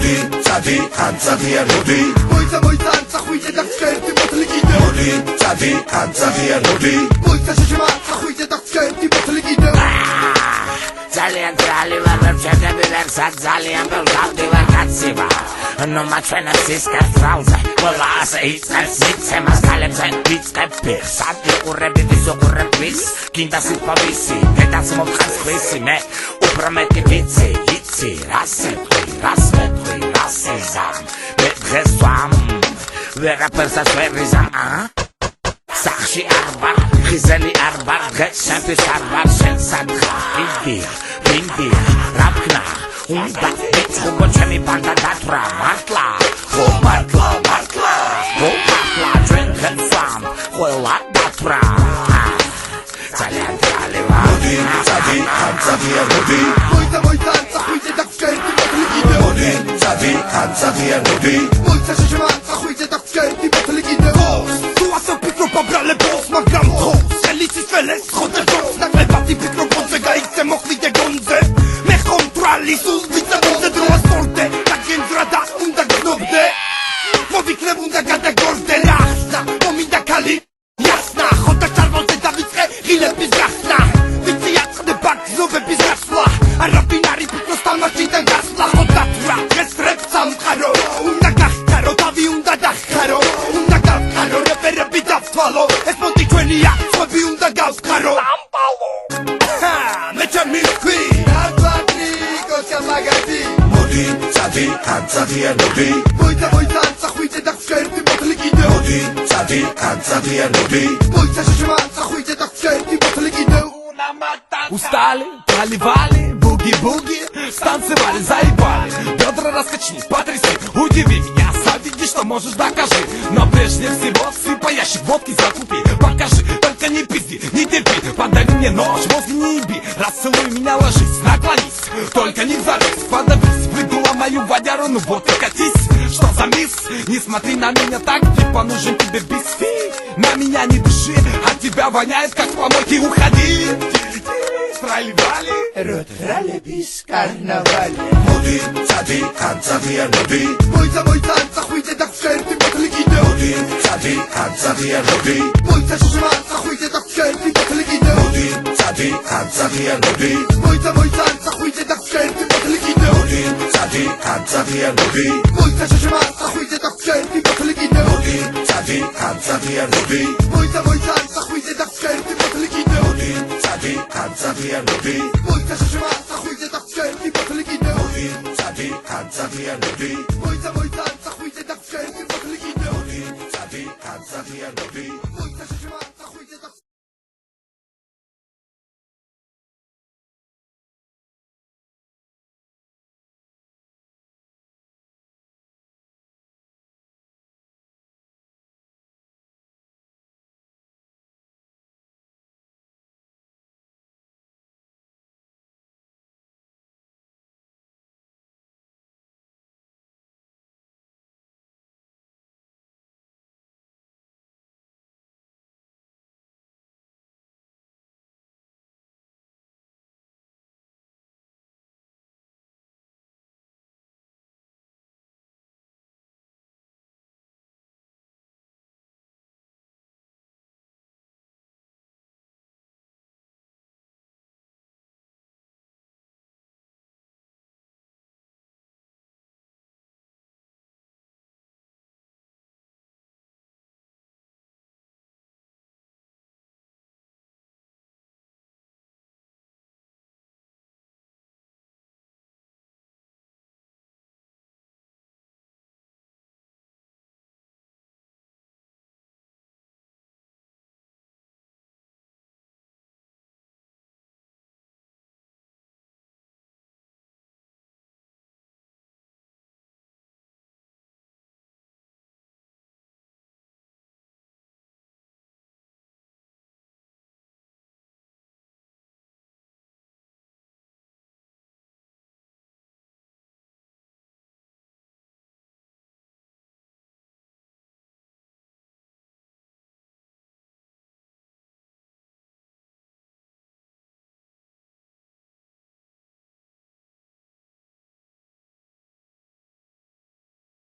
Modi, Tadi, Anzadia, Modi. Moita țahuite dacă șerti bătăligide. Modi, Tadi, Anzadia, Modi. Moita șeșema țahuite dacă șerti bătăligide. ძალიან ძალიან ვერჩერდები ვერსად ძალიან ბევრ გავდივარ კაციბა ნომა ჩვენაც ის კაცალზე ყველა ასე იწყებს მიცემას ქალებზე ვიწყებ ფიხს ადიყურები ვიზუღურების გინდა სიფავისი დედას მოთხარს ხვისი მე უფრო მეტი ვიცი იცი რას მეტყვი რას იზამ მე დღეს ვამ ვერაფერსაც ვერ ვიზამ სახში არ ვარ ხიზელი არ ვარ დღეს შენთვის არ ვარ შენ სადღა Bindi, rapkna, unda, bitchugo chemi banda datra, martla, join can farm, hola datra. Ძალიან ძალება. Modi, Tadi, Anzadia, Modi. Moita țahuite dacă șerti bătăligide. Modi, Tadi, Anzadia, Modi. Moita șeșema țahuite dacă șerti bătăligide. Tu asă picro pa brale boss, ma gram tos. Eliți feles, hote jos, dacă le bati picro pot vega ixe mochvite gonze. Me controlli sul vita bunde drua sorte. Dacă intrada unda gnobde. Movikne unda gade gorde rachna. Mominda kali, jasna. Hote czarwote dawice, ile bizgasna. Wicy jaczne bak znowe bizgasla. A rafinari picro stan maczita gasla. Hote tra, jest repsam karo. Unda gachkaro, dawi unda dachkaro. Unda gachkaro, reperebi dawstwalo. Es monti čuenia, svobi unda gachkaro. Lampalo. Me čemi kvi. Modi, Tadi, Anzadia, Modi. Moita țahuite dacă șerti bătăligide. Modi, Tadi, Anzadia, Modi. Moita șeșema țahuite dacă șerti bătăligide. Устали, поливали, буги-буги, станцевали, заебали. Бедра раскачни, потряси, удиви меня, заведи, что можешь, докажи. Но прежде всего сыпай ящик водки закупи. Покажи, только не пизди, не терпи, подари мне нож, возле не еби. Расцелуй меня, ложись, наклонись, только не взорвись, подавись. Выдула мою водяру, ну вот и катись. Что за мисс? Не смотри на меня так, типа нужен тебе бисфи. На меня не дыши, от тебя воняет, как в помойке, уходи. Трали-вали, Рот-ралебис карнавали. Modi, Tadi, Anzadia, Modi. Moita țahuite dacă șerti bătăligide. Modi, Tadi, Anzadia, Modi. Moita șeșema țahuite dacă șerti bătăligide. Modi, Tadi, Anzadia, Modi. Moita țahuite dacă șerti bătăligide. Modi, Tadi, Anzadia, Modi. Moita șeșema țahuite dacă șerti bătăligide. Modi, Tadi, Anzadia, Modi. Moita țahuite dacă șerti bătăligide. Modi, Tadi, Anzadia, Modi. Moita șeșema țahuite dacă șerti bătăligide. Modi, Tadi, Anzadia, Modi. Moita țahuite dacă șerti bătăligide. Modi, Tadi, Anzadia, Modi.